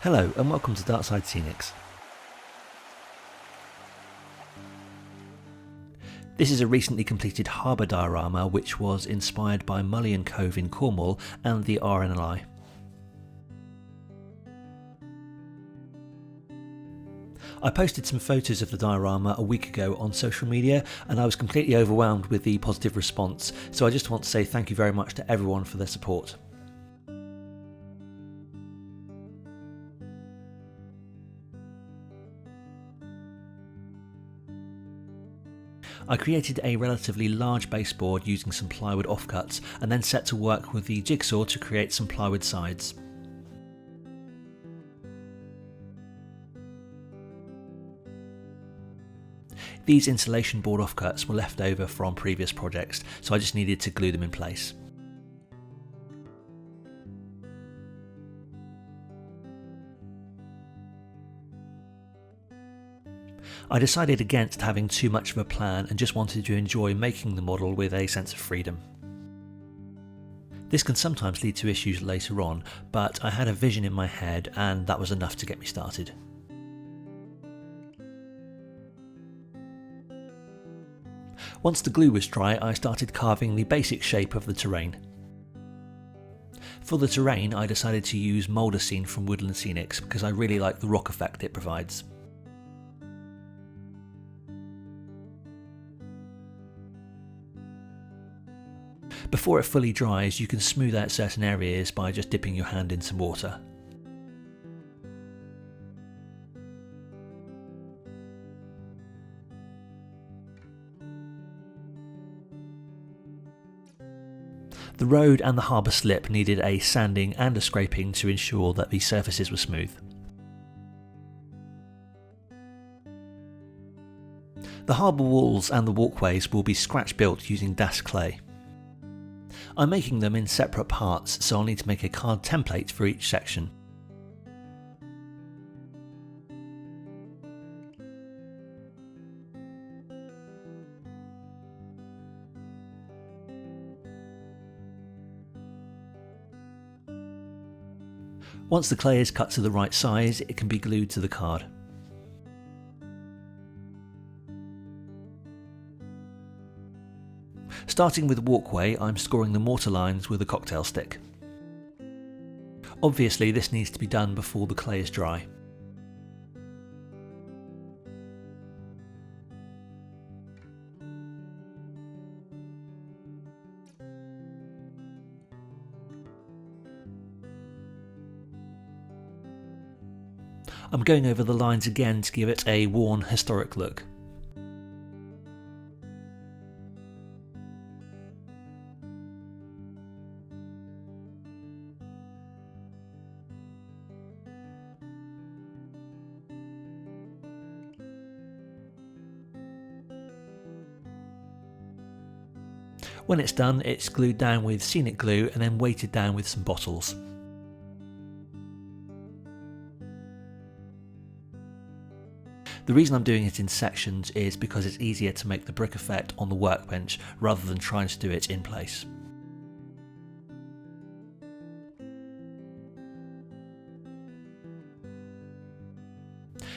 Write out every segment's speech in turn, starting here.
Hello and welcome to Darkside Scenics. This is a recently completed Harbour diorama which was inspired by Mullion Cove in Cornwall and the RNLI. I posted some photos of the diorama a week ago on social media and I was completely overwhelmed with the positive response, so I just want to say thank you very much to everyone for their support. I created a relatively large baseboard using some plywood offcuts and then set to work with the jigsaw to create some plywood sides. These insulation board offcuts were left over from previous projects, so I just needed to glue them in place. I decided against having too much of a plan and just wanted to enjoy making the model with a sense of freedom. This can sometimes lead to issues later on, but I had a vision in my head and that was enough to get me started. Once the glue was dry, I started carving the basic shape of the terrain. For the terrain, I decided to use Moldacine from Woodland Scenics because I really like the rock effect it provides. Before it fully dries, you can smooth out certain areas by just dipping your hand in some water. The road and the harbour slip needed a sanding and a scraping to ensure that the surfaces were smooth. The harbour walls and the walkways will be scratch built using Das clay. I'm making them in separate parts, so I'll need to make a card template for each section. Once the clay is cut to the right size, it can be glued to the card. Starting with the walkway, I'm scoring the mortar lines with a cocktail stick. Obviously, this needs to be done before the clay is dry. I'm going over the lines again to give it a worn, historic look. When it's done, it's glued down with scenic glue and then weighted down with some bottles. The reason I'm doing it in sections is because it's easier to make the brick effect on the workbench rather than trying to do it in place.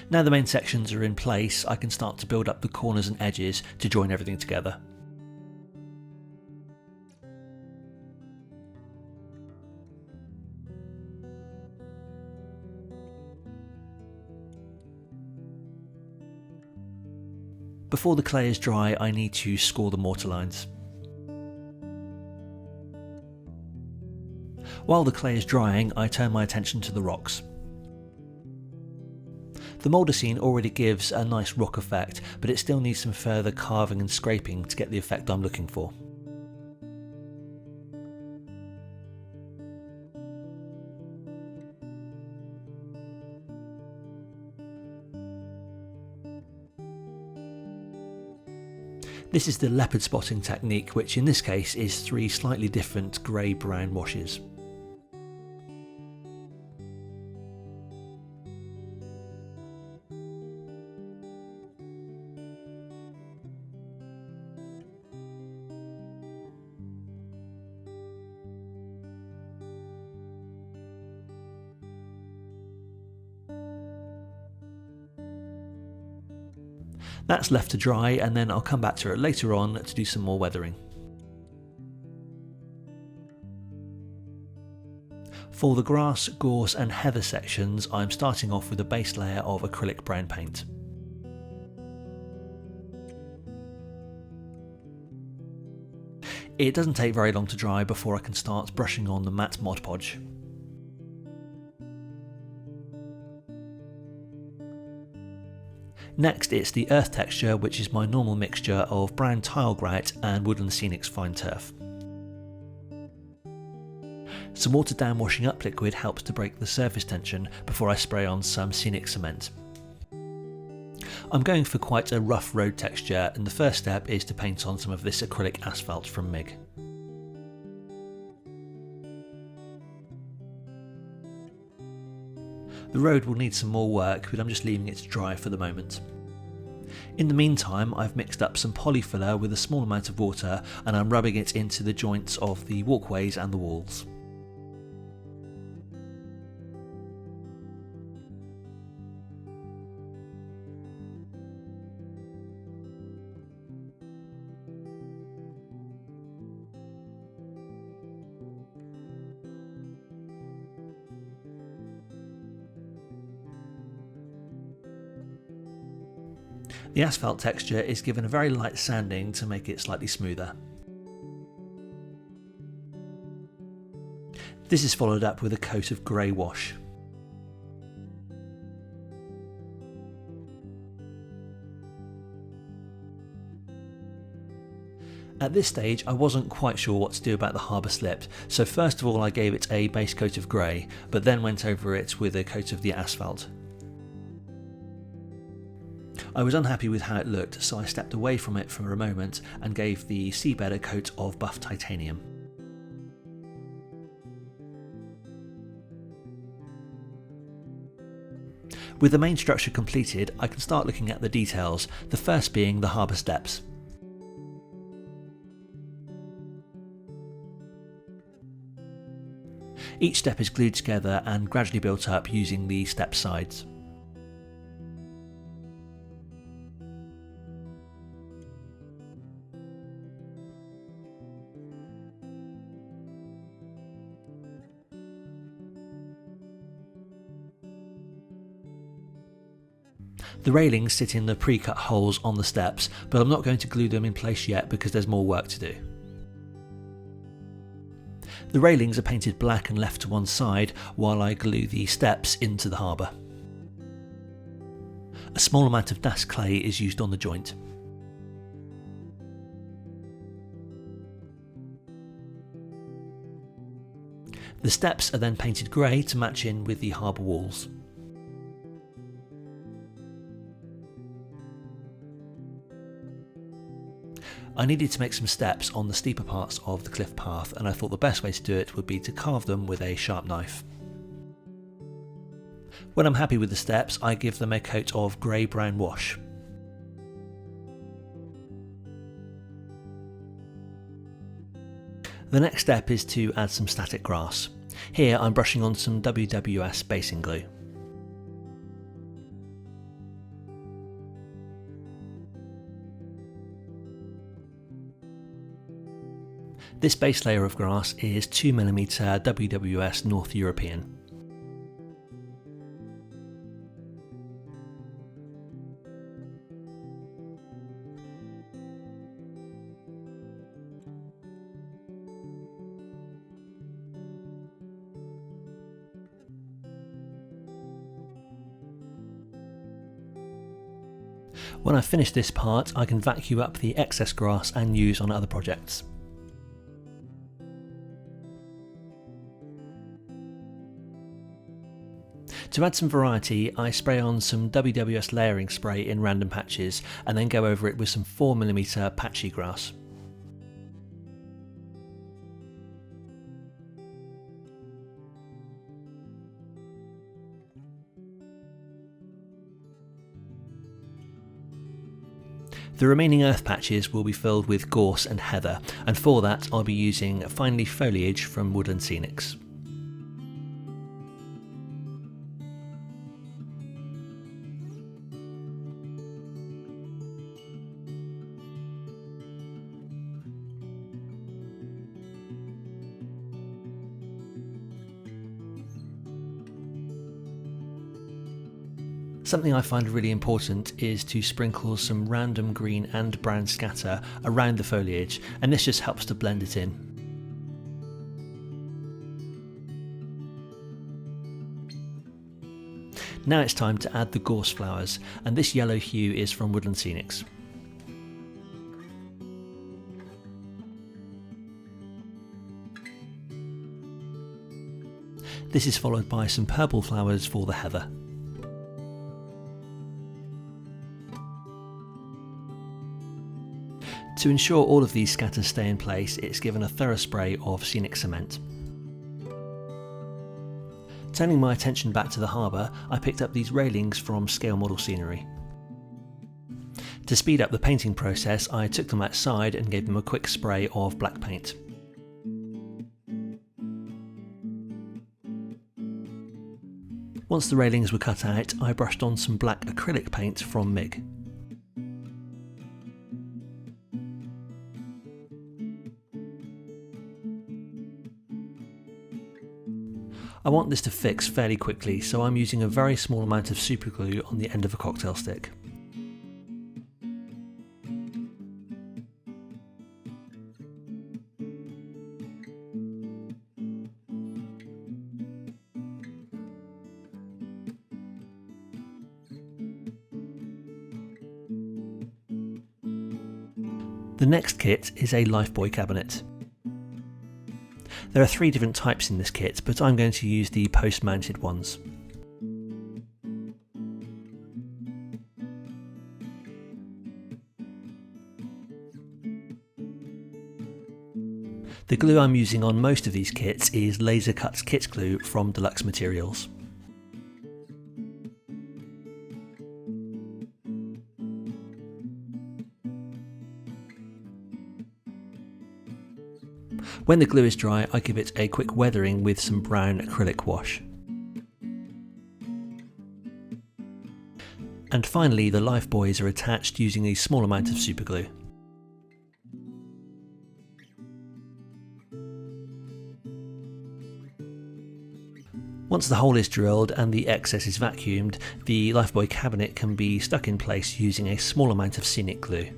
Now the main sections are in place, I can start to build up the corners and edges to join everything together. Before the clay is dry, I need to score the mortar lines. While the clay is drying, I turn my attention to the rocks. The Moldacine already gives a nice rock effect, but it still needs some further carving and scraping to get the effect I'm looking for. This is the leopard spotting technique, which in this case is 3 slightly different grey-brown washes. That's left to dry, and then I'll come back to it later on to do some more weathering. For the grass, gorse and heather sections, I'm starting off with a base layer of acrylic brown paint. It doesn't take very long to dry before I can start brushing on the matte Mod Podge. Next it's the earth texture, which is my normal mixture of brown tile grout and Woodland Scenics fine turf. Some watered down washing up liquid helps to break the surface tension before I spray on some scenic cement. I'm going for quite a rough road texture, and the first step is to paint on some of this acrylic asphalt from MIG. The road will need some more work, but I'm just leaving it to dry for the moment. In the meantime, I've mixed up some polyfiller with a small amount of water, and I'm rubbing it into the joints of the walkways and the walls. The asphalt texture is given a very light sanding to make it slightly smoother. This is followed up with a coat of grey wash. At this stage I wasn't quite sure what to do about the Harbour slip, so first of all I gave it a base coat of grey, but then went over it with a coat of the asphalt. I was unhappy with how it looked, so I stepped away from it for a moment and gave the Seabed a coat of buff titanium. With the main structure completed, I can start looking at the details, the first being the harbour steps. Each step is glued together and gradually built up using the step sides. The railings sit in the pre-cut holes on the steps, but I'm not going to glue them in place yet because there's more work to do. The railings are painted black and left to one side while I glue the steps into the harbour. A small amount of DAS clay is used on the joint. The steps are then painted grey to match in with the harbour walls. I needed to make some steps on the steeper parts of the cliff path, and I thought the best way to do it would be to carve them with a sharp knife. When I'm happy with the steps, I give them a coat of grey-brown wash. The next step is to add some static grass. Here I'm brushing on some WWS basing glue. This base layer of grass is 2mm WWS North European. When I've finished this part, I can vacuum up the excess grass and use on other projects. To add some variety, I spray on some WWS layering spray in random patches and then go over it with some 4mm patchy grass. The remaining earth patches will be filled with gorse and heather, and for that I'll be using fine leaf foliage from Woodland Scenics. Something I find really important is to sprinkle some random green and brown scatter around the foliage, and this just helps to blend it in. Now it's time to add the gorse flowers, and this yellow hue is from Woodland Scenics. This is followed by some purple flowers for the heather. To ensure all of these scatters stay in place, it's given a thorough spray of scenic cement. Turning my attention back to the harbour, I picked up these railings from Scale Model Scenery. To speed up the painting process, I took them outside and gave them a quick spray of black paint. Once the railings were cut out, I brushed on some black acrylic paint from MIG. I want this to fix fairly quickly, so I'm using a very small amount of superglue on the end of a cocktail stick. The next kit is a Lifeboat cabinet. There are 3 different types in this kit, but I'm going to use the post-mounted ones. The glue I'm using on most of these kits is laser cut kit glue from Deluxe Materials. When the glue is dry, I give it a quick weathering with some brown acrylic wash. And finally, the life buoys are attached using a small amount of superglue. Once the hole is drilled and the excess is vacuumed, the lifebuoy cabinet can be stuck in place using a small amount of scenic glue.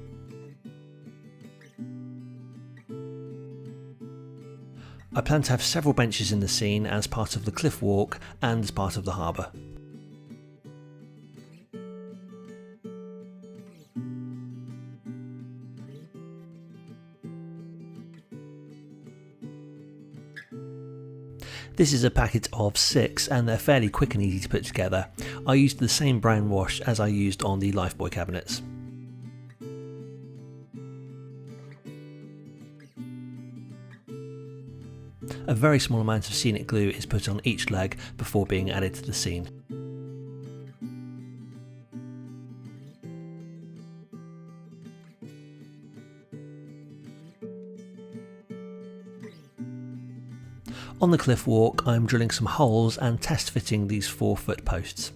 I plan to have several benches in the scene as part of the cliff walk and as part of the harbour. This is a packet of 6 and they're fairly quick and easy to put together. I used the same brown wash as I used on the lifebuoy cabinets. A very small amount of scenic glue is put on each leg before being added to the scene. On the cliff walk, I'm drilling some holes and test fitting these 4-foot posts.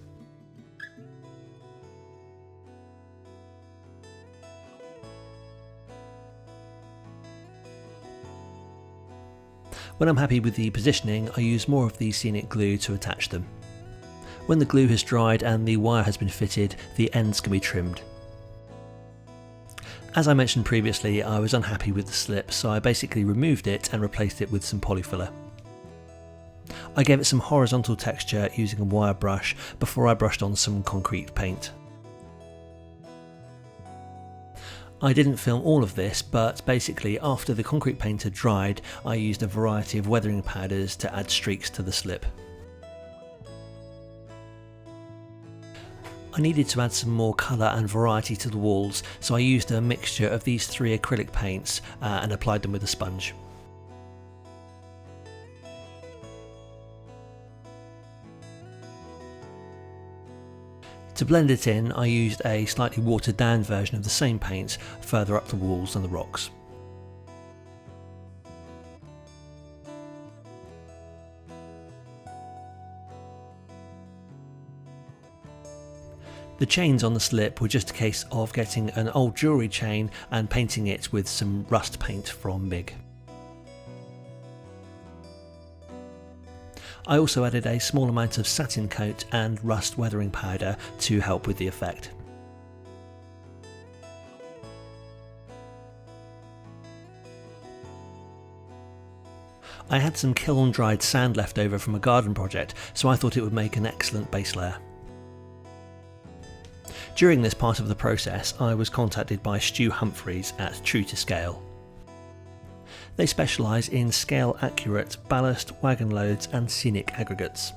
When I'm happy with the positioning, I use more of the scenic glue to attach them. When the glue has dried and the wire has been fitted, the ends can be trimmed. As I mentioned previously, I was unhappy with the slip, so I basically removed it and replaced it with some polyfiller. I gave it some horizontal texture using a wire brush before I brushed on some concrete paint. I didn't film all of this, but basically after the concrete paint had dried, I used a variety of weathering powders to add streaks to the slip. I needed to add some more colour and variety to the walls, so I used a mixture of these 3 acrylic paints and applied them with a sponge. To blend it in, I used a slightly watered down version of the same paints further up the walls and the rocks. The chains on the slip were just a case of getting an old jewellery chain and painting it with some rust paint from MIG. I also added a small amount of satin coat and rust weathering powder to help with the effect. I had some kiln dried sand left over from a garden project, so I thought it would make an excellent base layer. During this part of the process, I was contacted by Stu Humphreys at True to Scale. They specialise in scale accurate ballast, wagon loads and scenic aggregates.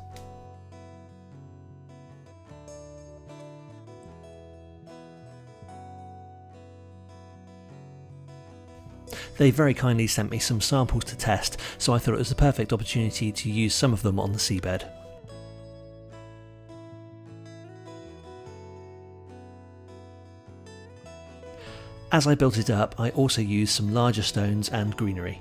They very kindly sent me some samples to test, so I thought it was the perfect opportunity to use some of them on the seabed. As I built it up, I also used some larger stones and greenery.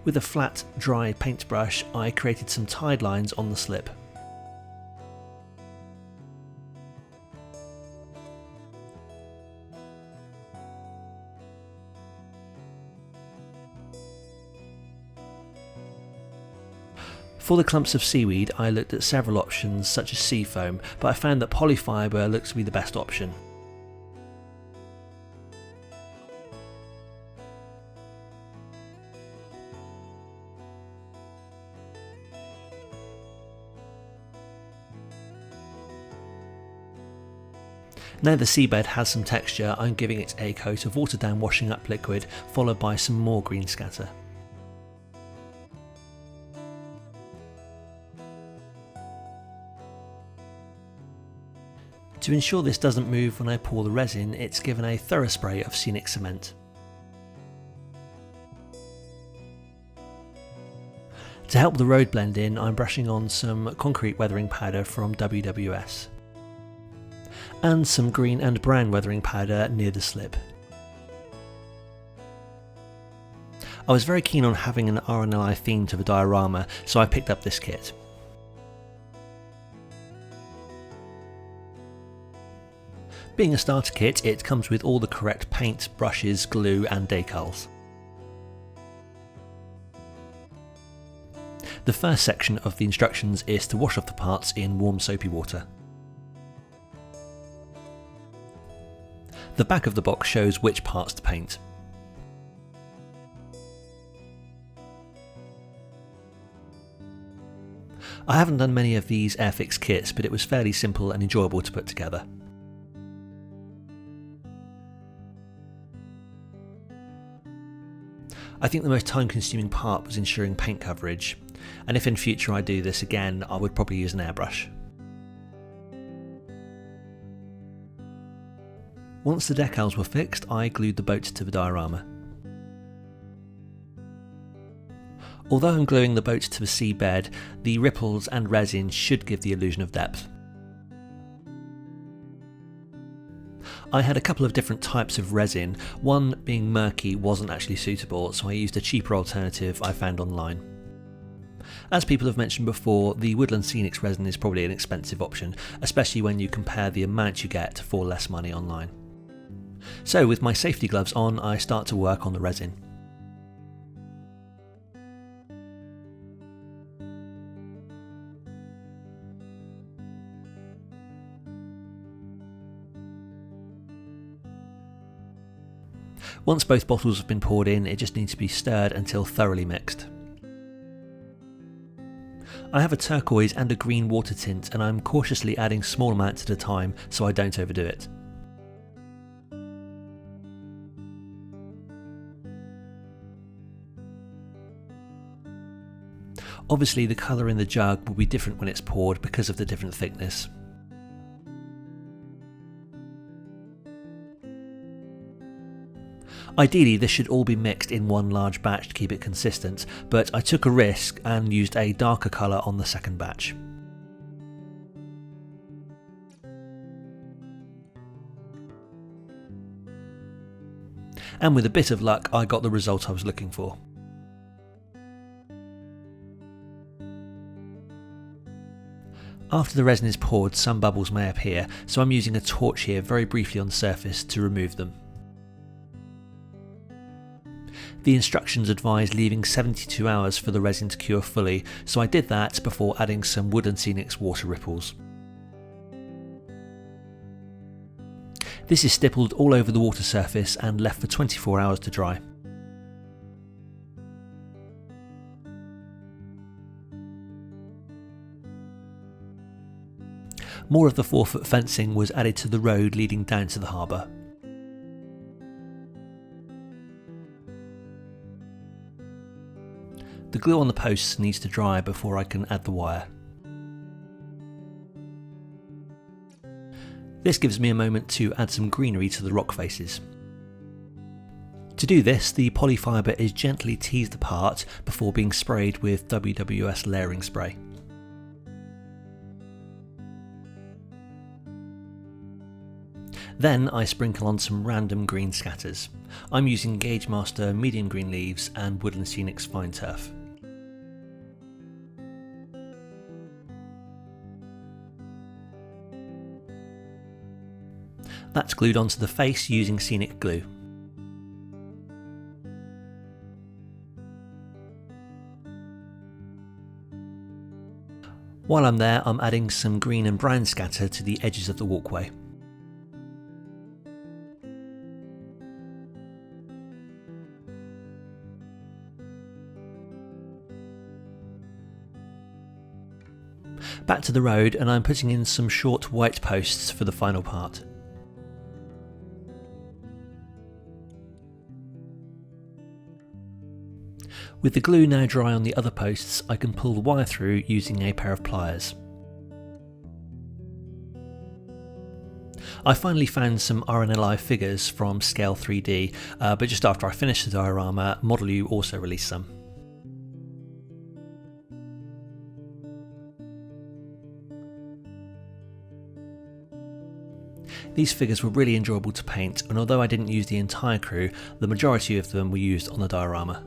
With a flat, dry paintbrush, I created some tide lines on the slip. For the clumps of seaweed, I looked at several options such as sea foam, but I found that polyfibre looks to be the best option. Now the seabed has some texture, I'm giving it a coat of watered down washing up liquid, followed by some more green scatter. To ensure this doesn't move when I pour the resin, it's given a thorough spray of scenic cement. To help the road blend in, I'm brushing on some concrete weathering powder from WWS. And some green and brown weathering powder near the slip. I was very keen on having an RNLI theme to the diorama, so I picked up this kit. Being a starter kit, it comes with all the correct paint, brushes, glue and decals. The first section of the instructions is to wash off the parts in warm soapy water. The back of the box shows which parts to paint. I haven't done many of these Airfix kits, but it was fairly simple and enjoyable to put together. I think the most time-consuming part was ensuring paint coverage, and if in future I do this again, I would probably use an airbrush. Once the decals were fixed, I glued the boat to the diorama. Although I'm gluing the boat to the seabed, the ripples and resin should give the illusion of depth. I had a couple of different types of resin, one being murky wasn't actually suitable, so I used a cheaper alternative I found online. As people have mentioned before, the Woodland Scenics resin is probably an expensive option, especially when you compare the amount you get for less money online. So with my safety gloves on, I start to work on the resin. Once both bottles have been poured in, it just needs to be stirred until thoroughly mixed. I have a turquoise and a green water tint, and I'm cautiously adding small amounts at a time so I don't overdo it. Obviously the colour in the jug will be different when it's poured because of the different thickness. Ideally this should all be mixed in one large batch to keep it consistent, but I took a risk and used a darker colour on the second batch. And with a bit of luck I got the result I was looking for. After the resin is poured, some bubbles may appear, so I'm using a torch here very briefly on the surface to remove them. The instructions advise leaving 72 hours for the resin to cure fully, so I did that before adding some Wood & Scenic's water ripples. This is stippled all over the water surface and left for 24 hours to dry. More of the 4-foot fencing was added to the road leading down to the harbour. The glue on the posts needs to dry before I can add the wire. This gives me a moment to add some greenery to the rock faces. To do this, the polyfibre is gently teased apart before being sprayed with WWS layering spray. Then I sprinkle on some random green scatters. I'm using Gauge Master medium green leaves and Wood & Scenic's fine turf. That's glued onto the face using Scenic glue. While I'm there, I'm adding some green and brown scatter to the edges of the walkway. Back to the road, and I'm putting in some short white posts for the final part. With the glue now dry on the other posts, I can pull the wire through using a pair of pliers. I finally found some RNLI figures from Scale 3D, but just after I finished the diorama, Model U also released some. These figures were really enjoyable to paint, and although I didn't use the entire crew, the majority of them were used on the diorama.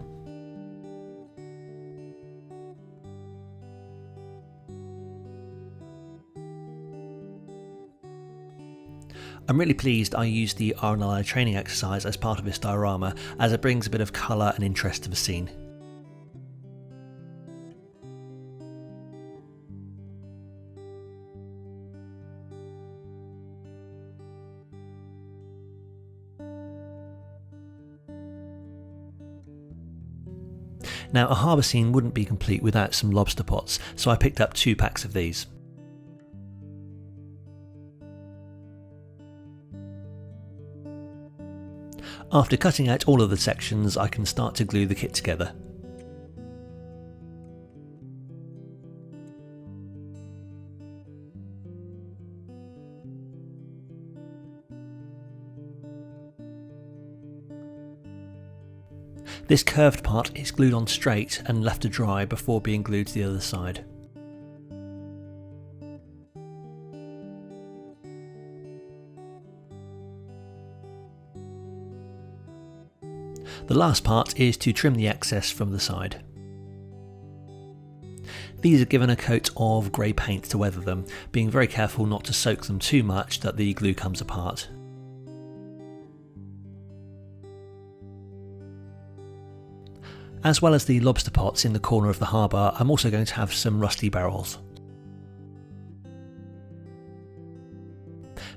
I'm really pleased I used the RNLI training exercise as part of this diorama, as it brings a bit of colour and interest to the scene. Now, a harbour scene wouldn't be complete without some lobster pots, so I picked up 2 packs of these. After cutting out all of the sections, I can start to glue the kit together. This curved part is glued on straight and left to dry before being glued to the other side. The last part is to trim the excess from the side. These are given a coat of grey paint to weather them, being very careful not to soak them too much that the glue comes apart. As well as the lobster pots in the corner of the harbour, I'm also going to have some rusty barrels.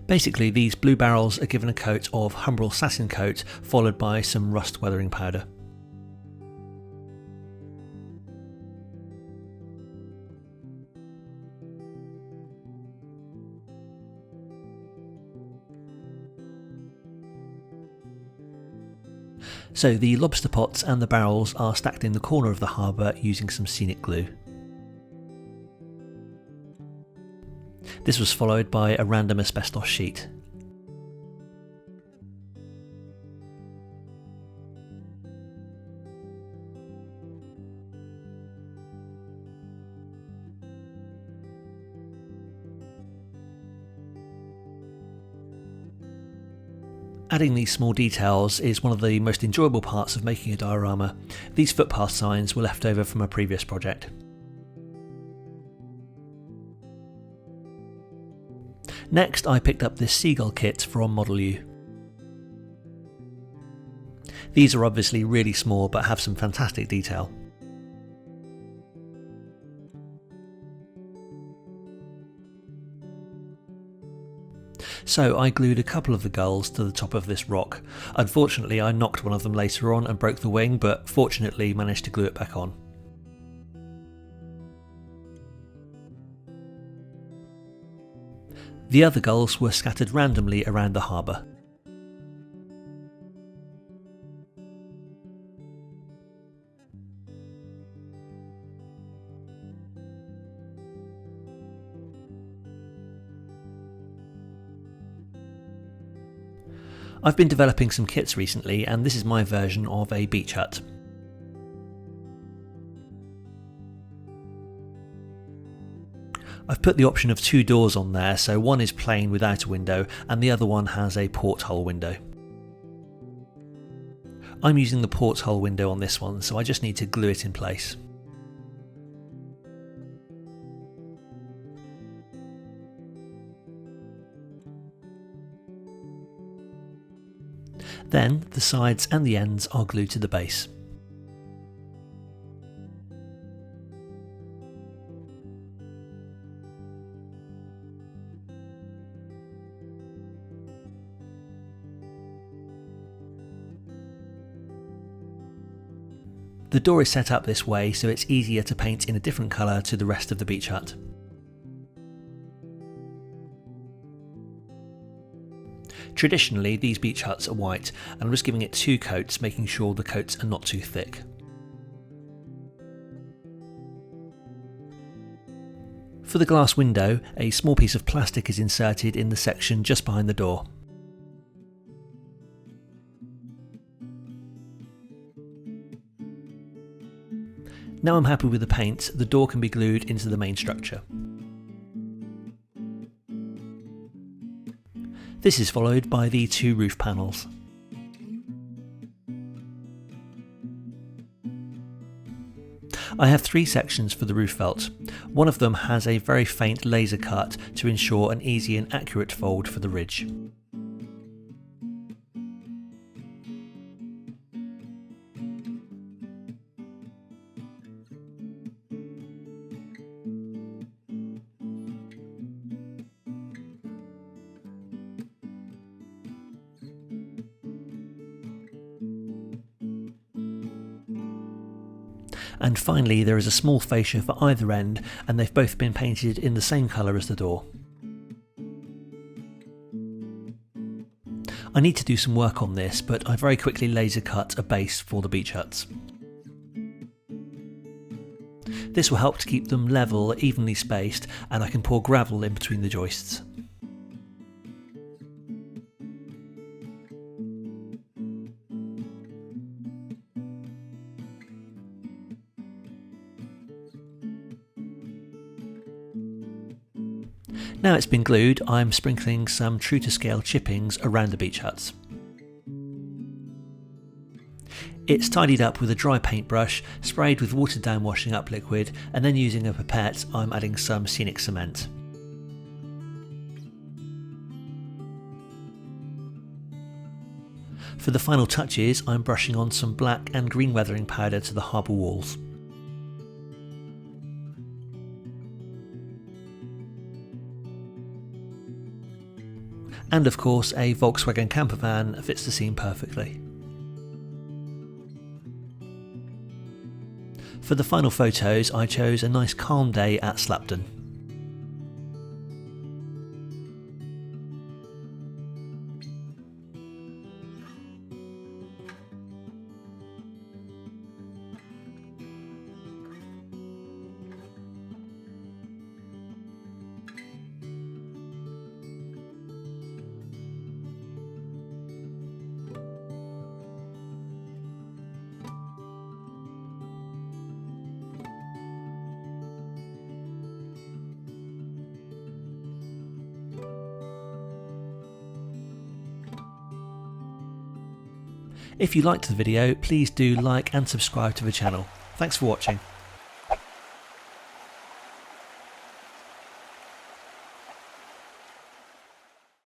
Basically, these blue barrels are given a coat of Humbrol satin coat, followed by some rust weathering powder. So the lobster pots and the barrels are stacked in the corner of the harbour using some Scenic glue. This was followed by a random asbestos sheet. Adding these small details is one of the most enjoyable parts of making a diorama. These footpath signs were left over from a previous project. Next I picked up this seagull kit from Model U. These are obviously really small but have some fantastic detail. So I glued a couple of the gulls to the top of this rock. Unfortunately I knocked one of them later on and broke the wing, but fortunately managed to glue it back on. The other gulls were scattered randomly around the harbour. I've been developing some kits recently, and this is my version of a beach hut. I've put the option of 2 doors on there, so one is plain without a window and the other one has a porthole window. I'm using the porthole window on this one, so I just need to glue it in place. Then the sides and the ends are glued to the base. The door is set up this way so it's easier to paint in a different colour to the rest of the beach hut. Traditionally these beach huts are white, and I'm just giving it 2 coats, making sure the coats are not too thick. For the glass window, a small piece of plastic is inserted in the section just behind the door. Now I'm happy with the paint, the door can be glued into the main structure. This is followed by the 2 roof panels. I have 3 sections for the roof felt. One of them has a very faint laser cut to ensure an easy and accurate fold for the ridge. And finally there is a small fascia for either end, and they've both been painted in the same colour as the door. I need to do some work on this, but I very quickly laser cut a base for the beach huts. This will help to keep them level, evenly spaced, and I can pour gravel in between the joists. Now it's been glued, I'm sprinkling some true to scale chippings around the beach huts. It's tidied up with a dry paintbrush, sprayed with watered down washing up liquid, and then using a pipette I'm adding some scenic cement. For the final touches I'm brushing on some black and green weathering powder to the harbour walls. And of course a Volkswagen camper van fits the scene perfectly. For the final photos I chose a nice calm day at Slapton. If you liked the video, please do like and subscribe to the channel. Thanks for watching.